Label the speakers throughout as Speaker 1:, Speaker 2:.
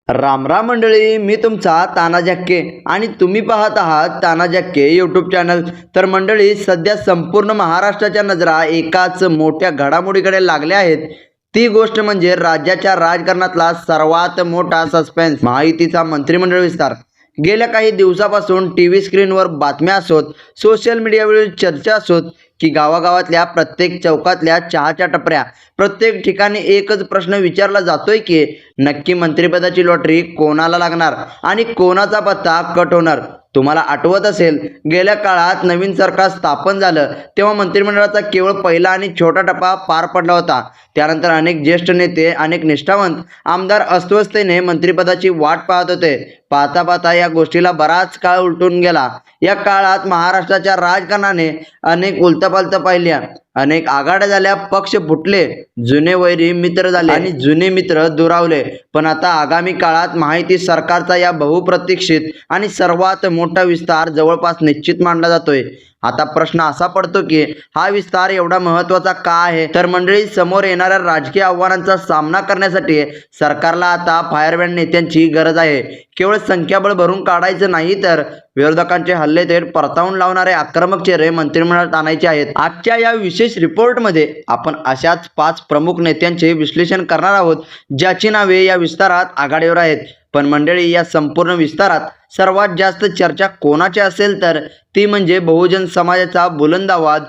Speaker 1: राम राम मंडळी, मी तुमचा ताना जक्के आणि तुम्ही पाहत आहात ताना जक्के यूट्यूब चॅनल। तर मंडळी, सध्या संपूर्ण महाराष्ट्राच्या नजरा एकाच मोठ्या घडामोडीकडे लागल्या आहेत। ती गोष्ट म्हणजे राज्याच्या राजकारणातला सर्वात मोठा सस्पेन्स, महायुतीचा मंत्रिमंडळ विस्तार। गेल्या काही दिवसापासून टीव्ही स्क्रीनवर बातम्या असोत, सोशल मीडियावरील चर्चा असोत की गावागावातल्या प्रत्येक चौकातल्या चहाच्या टपऱ्या, प्रत्येक ठिकाणी एकच प्रश्न विचारला जातोय की नक्की मंत्रिपदाची लॉटरी कोणाला लागणार आणि कोणाचा पत्ता कट होणार। तुम्हाला आठवत असेल, गेल्या काळात नवीन सरकार स्थापन झालं तेव्हा मंत्रिमंडळाचा केवळ पहिला आणि छोटा टप्पा पार पडला होता। त्यानंतर अनेक ज्येष्ठ नेते, अनेक निष्ठावंत आमदार अस्वस्थतेने मंत्रिपदाची वाट पाहत होते। पाहता पाहता या गोष्टीला बराच काळ उलटून गेला। या काळात महाराष्ट्राच्या राजकारणाने अनेक उलथापालथा पाहिल्या, अनेक आघाड्या झाल्या, पक्ष फुटले, जुने वैरी मित्र झाले आणि जुने मित्र दुरावले। पण आता आगामी काळात महायुती सरकारचा या बहुप्रतीक्षित आणि सर्वात मोठा विस्तार जवळपास निश्चित मानला जातोय। आता प्रश्न असा पडतो की हा विस्तार एवढा महत्त्वाचा का आहे? तर मंडळी, समोर येणाऱ्या राजकीय आव्हानांचा सामना करण्यासाठी सरकारला आता फायरब्रँड नेत्यांची गरज आहे। केवळ संख्याबळ भरून काढायचं नाही, तर विरोधकांचे हल्ले थेट परतावून लावणारे आक्रमक चेहरे मंत्रिमंडळात आणायचे आहेत। आजच्या या विशेष रिपोर्टमध्ये आपण अशाच 5 प्रमुख नेत्यांचे विश्लेषण करणार आहोत, ज्याची नावे या विस्तारात आघाडीवर आहेत। पण मंडळी, या संपूर्ण विस्तारात सर्वात जास्त चर्चा कोणाची असेल तर ती म्हणजे बहुजन समाजाचा बुलंद आवाज,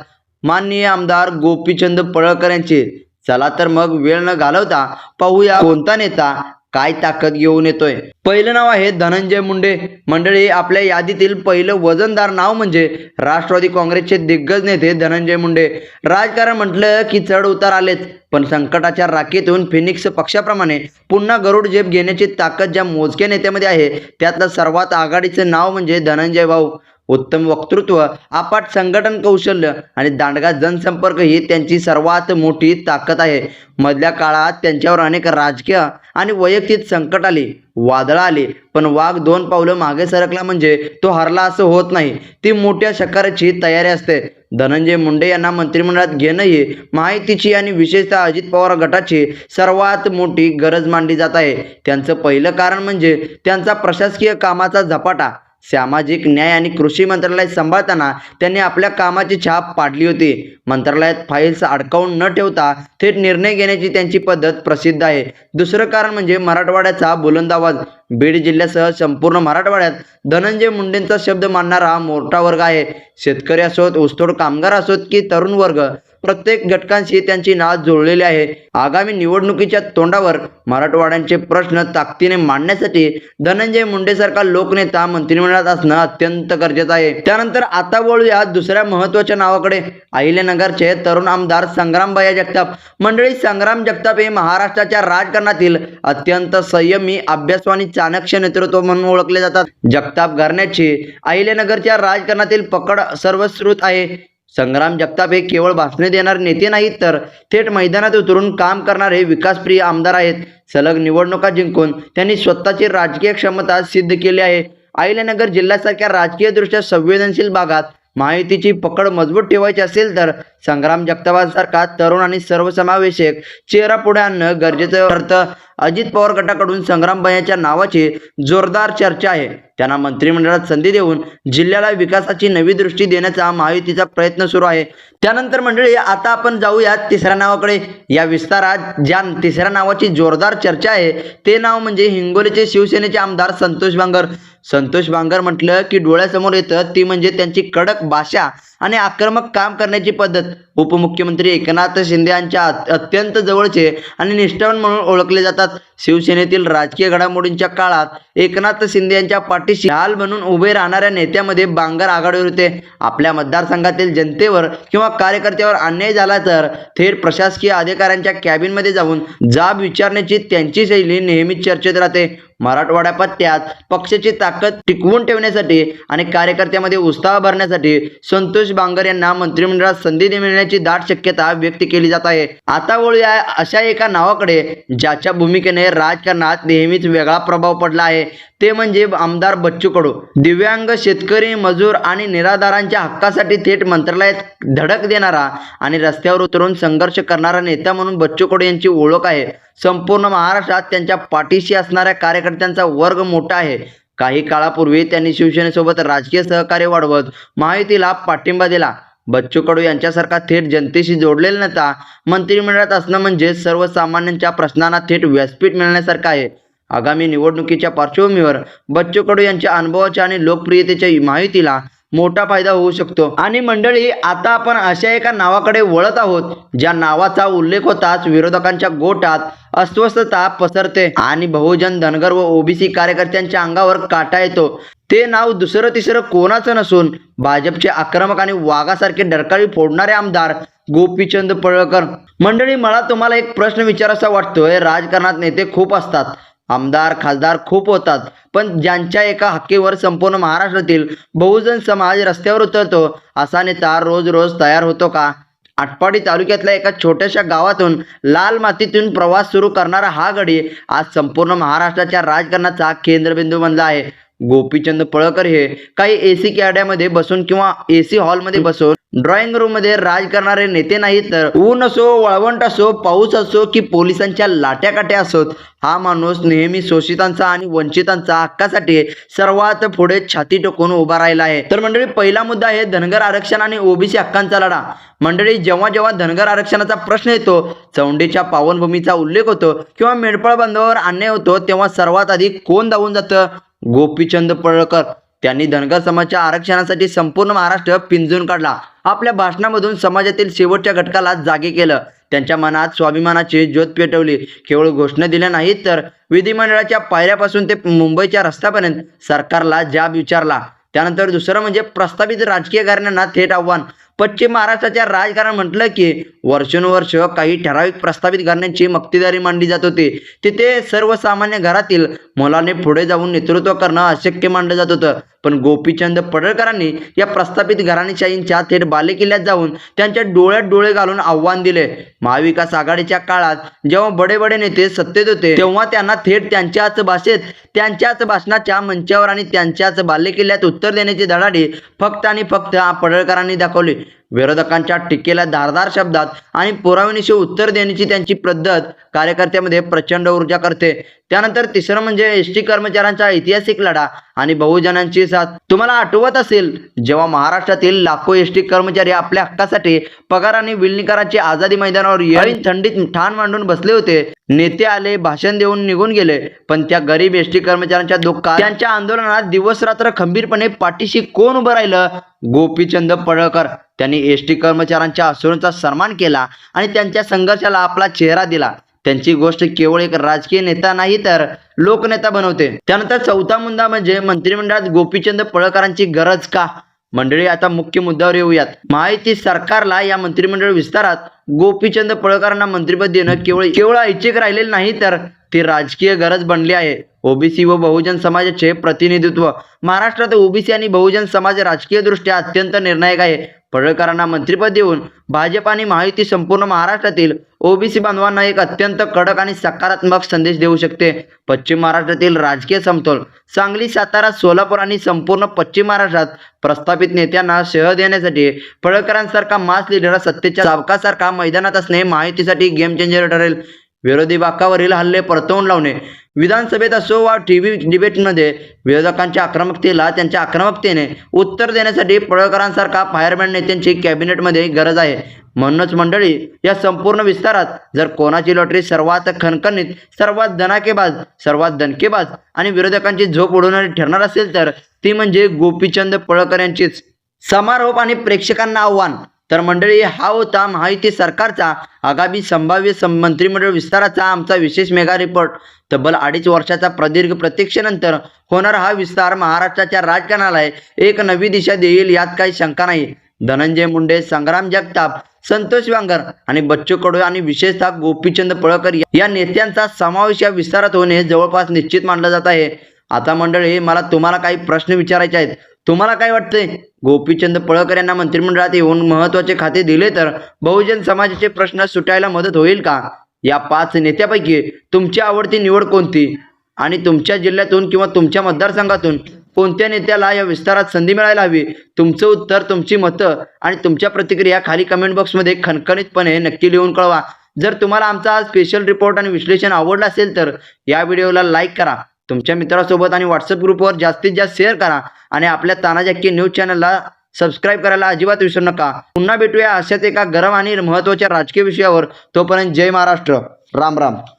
Speaker 1: माननीय आमदार गोपीचंद पडळकर यांची। चला तर मग वेळ न घालवता पाहूया कोणता नेता काय ताकद घेऊन येतोय। पहिलं नाव आहे धनंजय मुंडे। मंडळी, आपल्या यादीतील पहिलं वजनदार नाव म्हणजे राष्ट्रवादी काँग्रेसचे दिग्गज नेते धनंजय मुंडे। राजकारण म्हटलं की चढ उतार आलेच, पण संकटाच्या राखेतून फिनिक्स पक्षाप्रमाणे पुन्हा गरुड झेप घेण्याची ताकद ज्या मोजक्या नेत्यामध्ये आहे, त्यातलं सर्वात आघाडीचं नाव म्हणजे धनंजय भाऊ। उत्तम वक्तृत्व, अफाट संघटन कौशल्य आणि दांडगा जनसंपर्क ही त्यांची सर्वात मोठी ताकद आहे। मधल्या काळात त्यांच्यावर अनेक राजकीय आणि वैयक्तिक संकट आली, वादळ आली, पण वाघ 2 पावलं मागे सरकला म्हणजे तो हरला असं होत नाही। ती मोठ्या शिखराची तयारी असते। धनंजय मुंडे यांना मंत्रिमंडळात घेणं ही महायुतीची आणि विशेषतः अजित पवार गटाची सर्वात मोठी गरज मानली जात आहे। त्यांचं पहिलं कारण म्हणजे त्यांचा प्रशासकीय कामाचा झपाटा। सामाजिक न्याय आणि कृषी मंत्रालय सांभाळताना त्यांनी आपल्या कामाची छाप पाडली होती। मंत्रालयात फाईल्स अडकावून न ठेवता थेट निर्णय घेण्याची त्यांची पद्धत प्रसिद्ध आहे। दुसरं कारण म्हणजे मराठवाड्याचा बुलंद आवाज। बीड जिल्ह्यासह संपूर्ण मराठवाड्यात धनंजय मुंडेंचा शब्द मानणारा मोठा वर्ग आहे। शेतकरी असोत, ऊसतोड कामगार असोत की तरुण वर्ग, प्रत्येक घटकांशी त्यांची नाळ जुळलेली आहे। आगामी निवडणुकीच्या तोंडावर मराठवाड्यांचे प्रश्न ताकदीने मांडण्यासाठी धनंजय मुंडेसारखा लोकनेता मंत्रिमंडळात असणं अत्यंत गरजेचं आहे। त्यानंतर आता वळूया दुसऱ्या महत्त्वाच्या नावाकडे, अहिल्यानगरचे तरुण आमदार संग्रामभैया जगताप। मंडळी, संग्राम जगताप हे महाराष्ट्राच्या राजकारणातील अत्यंत संयमी, अभ्यासू आणि चाणक्य नेतृत्व म्हणून ओळखले जातात। जगताप घराण्याची अहिल्यानगरच्या राजकारणातील पकड सर्वश्रुत आहे। संग्राम जगताप हे केवळ भाषणे देणारे नेते नाहीत, तर थेट मैदानात उतरून काम करणारे विकासप्रिय आमदार आहेत। सलग निवडणुका जिंकून त्यांनी स्वतःची राजकीय क्षमता सिद्ध केली आहे। अहिल्यानगर जिल्ह्यासारख्या राजकीयदृष्ट्या संवेदनशील भागात महायुतीची पकड मजबूत ठेवायची असेल तर संग्राम जगतापांसारखा तरुण आणि सर्वसमावेशक चेहरा पुढे आणणं गरजेचं ठरतं। अजित पवार गटाकडून संग्रामभैयाच्या नावाची जोरदार चर्चा आहे। त्यांना मंत्रिमंडळात संधी देऊन जिल्ह्याला विकासाची नवी दृष्टी देण्याचा महायुतीचा प्रयत्न सुरू आहे। त्यानंतर मंडळी, आता आपण जाऊया तिसऱ्या नावाकडे। या विस्तारात ज्या तिसऱ्या नावाची जोरदार चर्चा आहे ते नाव म्हणजे हिंगोलीचे शिवसेनेचे आमदार संतोष बांगर। संतोष बांगर म्हटलं की डोळ्यासमोर येतं ती म्हणजे त्यांची कडक भाषा आणि आक्रमक काम करण्याची पद्धत। उपमुख्यमंत्री एकनाथ शिंदे यांच्या अत्यंत जवळचे आणि निष्ठावान म्हणून ओळखले जातात। शिवसेनेतील राजकीय घडामोडींच्या काळात एकनाथ शिंदे यांच्या पाठीशी ढाल म्हणून उभे राहणाऱ्या नेत्यामध्ये बांगर आघाडीवर होते। आपल्या मतदारसंघातील जनतेवर किंवा कार्यकर्त्यावर अन्याय झाला तर थेट प्रशासकीय अधिकाऱ्यांच्या कॅबिनमध्ये जाऊन जाब विचारण्याची त्यांची शैली नेहमीच चर्चेत राहते। मराठवाडा पट्ट्यात पक्षाची ताकद ताकद टिकवून ठेवण्यासाठी आणि कार्यकर्त्यामध्ये उत्साह भरण्यासाठी संतोष बांगर यांना मंत्रिमंडळात संधी मिळण्याची दाट शक्यता व्यक्त केली जात आहे. आता वळूया अशा एका नावाकडे ज्याच्या भूमिकेने राजकारणात नेहमीच वेगळा प्रभाव पडला आहे. ते म्हणजे आमदार बच्चू कडू. दिव्यांग, शेतकरी, मजूर आणि निराधारांच्या हक्कासाठी थेट मंत्रालयात धडक देणारा आणि रस्त्यावर उतरून संघर्ष करणारा नेता म्हणून बच्चू कडू यांची ओळख आहे. संपूर्ण महाराष्ट्रात त्यांच्या पाठीशी असणाऱ्या कार्यकर्त्यांचा वर्ग मोठा आहे. काही काळापूर्वी त्यांनी शिवसेनेसोबत राजकीय सहकार्य वाढवत महायुतीला पाठिंबा दिला. बच्चू कडू यांच्यासारखा थेट जनतेशी जोडलेला नेता मंत्रिमंडळात असणं म्हणजे सर्वसामान्यांच्या प्रश्नांना थेट व्यासपीठ मिळण्यासारखं आहे. आगामी निवडणुकीच्या पार्श्वभूमीवर बच्चू कडू यांच्या अनुभवाच्या आणि लोकप्रियतेच्या महायुतीला मोठा फायदा होऊ शकतो. आणि मंडळी, आता आपण अशा एका नावाकडे वळत आहोत ज्या नावाचा उल्लेख होताच विरोधकांच्या गोटात अस्वस्थता पसरते आणि बहुजन, धनगर व ओबीसी कार्यकर्त्यांच्या अंगावर काटा येतो. ते नाव दुसरं तिसरं कोणाचं नसून भाजपचे आक्रमक आणि वाघासारखे डरकाळी फोडणारे आमदार गोपीचंद पडळकर. मंडळी, मला तुम्हाला एक प्रश्न विचारायचा वाटतोय. राजकारणात नेते खूप असतात, आमदार खासदार खूप होतात, पण ज्यांच्या एका हक्कीवर संपूर्ण महाराष्ट्रातील बहुजन समाज रस्त्यावर उतरतो असा नेता रोज रोज तयार होतो का? आटपाडी तालुक्यातल्या एका छोट्याशा गावातून लाल मातीतून प्रवास सुरू करणारा हा गडी आज संपूर्ण महाराष्ट्राच्या राजकारणाचा केंद्रबिंदू बनला आहे. गोपीचंद पडळकर हे काही एसी कॅड्यामध्ये बसून किंवा एसी हॉलमध्ये बसून ड्रॉइंग रूम मध्ये राज करणारे नेते नाहीत, तर ऊन असो, वाळवंट असो, पाऊस असो की पोलिसांच्या लाट्याकाट्या असोत, हा माणूस नेहमी शोषितांचा आणि वंचितांचा हक्कासाठी सर्वात पुढे छाती टोकून उभा राहिला आहे. तर मंडळी, पहिला मुद्दा आहे धनगर आरक्षण आणि ओबीसी हक्कांचा लढा. मंडळी, जेव्हा जेव्हा धनगर आरक्षणाचा प्रश्न येतो, चौंडीच्या पावनभूमीचा उल्लेख होतो किंवा मेंढपाळ बांधवावर अन्याय होतो, तेव्हा सर्वात आधी कोण धावून जातं? गोपीचंद पडळकर. त्यांनी धनगर समाजाच्या आरक्षणासाठी संपूर्ण महाराष्ट्र पिंजून काढला. आपल्या भाषणामधून समाजातील शेवटच्या घटकाला जागे केलं. त्यांच्या मनात स्वाभिमानाची ज्योत पेटवली. केवळ घोषणा दिल्या नाहीत, तर विधिमंडळाच्या पायऱ्यापासून ते मुंबईच्या रस्त्यापर्यंत सरकारला जाब विचारला. त्यानंतर दुसरं म्हणजे प्रस्तावित राजकीय घराण्यांना थेट आव्हान. पश्चिम महाराष्ट्राच्या राजकारण म्हटलं की वर्षानुवर्ष काही ठराविक प्रस्तावित घराण्यांची मक्तेदारी मांडली जात होती. तिथे सर्वसामान्य घरातील मुलाने पुढे जाऊन नेतृत्व करणं अशक्य मानलं जात होतं. पण गोपीचंद पडळकरांनी या प्रस्थापित घराणेशाहींच्या थेट बालेकिल्ल्यात जाऊन त्यांच्या डोळ्यात डोळे घालून आव्हान दिले. महाविकास आघाडीच्या काळात जेव्हा बडे बडे नेते सत्तेत होते, तेव्हा त्यांना थेट त्यांच्याच भाषेत, त्यांच्याच भाषणाच्या मंचावर आणि त्यांच्याच बालेकिल्ल्यात उत्तर देण्याची धडाडी फक्त आणि फक्त पडळकरांनी दाखवली. विरोधकांच्या टीकेला धारदार शब्दात आणि पुराव्यानिशी उत्तर देण्याची त्यांची पद्धत कार्यकर्त्यामध्ये प्रचंड ऊर्जा करते. त्यानंतर तिसरं म्हणजे एसटी कर्मचाऱ्यांचा ऐतिहासिक लढा आणि बहुजनांची साथ. तुम्हाला आठवत असेल, जेव्हा महाराष्ट्रातील लाखो एसटी कर्मचारी आपल्या हक्कासाठी पगार आणि विलिनीकरणाची आझादी मैदानावर येऊन थंडीत ठाण मांडून बसले होते, नेते आले, भाषण देऊन निघून गेले, पण त्या गरीब एसटी कर्मचाऱ्यांच्या दुःखात, त्यांच्या आंदोलनात दिवस रात्र खंबीरपणे पाठीशी कोण उभं राहिलं? गोपीचंद पडळकर. त्यांनी एसटी कर्मचाऱ्यांच्या अश्रूंचा सन्मान केला आणि त्यांच्या संघर्षाला आपला चेहरा दिला. त्यांची गोष्ट केवळ एक राजकीय नेता नाही, तर लोकनेता बनवते. त्यानंतर चौथा मुद्दा म्हणजे मंत्रिमंडळात गोपीचंद पडळकरांची गरज का? मंडळी, आता मुख्य मुद्द्यावर येऊयात. महायुती सरकारला या मंत्रिमंडळ विस्तारात गोपीचंद पडळकरांना मंत्रिपद देणं केवळ ऐच्छिक राहिलेलं नाही, तर ती राजकीय गरज बनली आहे. ओबीसी व बहुजन समाजाचे प्रतिनिधित्व. महाराष्ट्रात ओबीसी आणि बहुजन समाज राजकीय दृष्ट्या अत्यंत निर्णायक आहे. पडळकरांना मंत्रिपद देऊन भाजप आणि महायुती संपूर्ण महाराष्ट्रातील ओबीसी बांधवांना एक अत्यंत कडक आणि सकारात्मक संदेश देऊ शकते. पश्चिम महाराष्ट्रातील राजकीय समतोल. सांगली, सातारा, सोलापूर आणि संपूर्ण पश्चिम महाराष्ट्रात प्रस्थापित नेत्यांना शह देण्यासाठी पडळकरांसारखा मास लिडर सत्तेच्या चाबकासारखा मैदानात असणे महायुतीसाठी गेम चेंजर ठरेल. विरोधी बाकावरील हल्ले परतवून लावणे. विधानसभेत असो वा टीव्ही डिबेटमध्ये विरोधकांच्या आक्रमकतेला त्यांच्या आक्रमकतेने उत्तर देण्यासाठी पडळकरांसारखा फायरमॅन नेत्यांची कॅबिनेटमध्ये गरज आहे. म्हणूनच मंडळी, या संपूर्ण विस्तारात जर कोणाची लॉटरी सर्वात खणखणीत, सर्वात धनाकेबाज, सर्वात दणकेबाज आणि विरोधकांची झोप उडवणारी ठरणार असेल, तर ती म्हणजे गोपीचंद पडळकर यांचीच. समारोप आणि प्रेक्षकांना आव्हान. तर मंडळी, हा होता महायुती सरकारचा आगामी संभाव्य मंत्रिमंडळ विस्ताराचा आमचा विशेष मेगा रिपोर्ट. तब्बल 2.5 वर्षाचा प्रदीर्घ प्रतीक्षेनंतर होणारा हा विस्तार महाराष्ट्राच्या राजकारणाला एक नवी दिशा देईल, यात काही शंका नाही. धनंजय मुंडे, संग्राम जगताप, संतोष बांगर आणि बच्चू कडू आणि विशेषतः गोपीचंद पडळकर या नेत्यांचा समावेश या विस्तारात होणे जवळपास निश्चित मानलं जात आहे. आता मंडळी मला तुम्हाला काही प्रश्न विचारायचे आहेत. तुम्हाला काय वाटतंय, गोपीचंद पळकर यांना मंत्रिमंडळात येऊन महत्त्वाचे खाते दिले तर बहुजन समाजाचे प्रश्न सुटायला मदत होईल का? या 5 नेत्यापैकी तुमची आवडती निवड कोणती आणि तुमच्या जिल्ह्यातून किंवा तुमच्या मतदारसंघातून कोणत्या नेत्याला या विस्तारात संधी मिळायला हवी? तुमचं उत्तर, तुमची मतं आणि तुमच्या प्रतिक्रिया खाली कमेंट बॉक्समध्ये खणखणीतपणे नक्की लिहून कळवा. जर तुम्हाला आमचा हा स्पेशल रिपोर्ट आणि विश्लेषण आवडलं असेल तर या व्हिडिओला लाईक करा, तुमच्या मित्रासोबत आणि व्हॉट्सअप ग्रुपवर जास्तीत जास्त शेअर करा आणि आपल्या तानाजी हक्के न्यूज चॅनलला सबस्क्राईब करायला अजिबात विसरू नका. पुन्हा भेटूया अशाच एका गरम आणि महत्त्वाच्या राजकीय विषयावर. तोपर्यंत जय महाराष्ट्र. राम राम.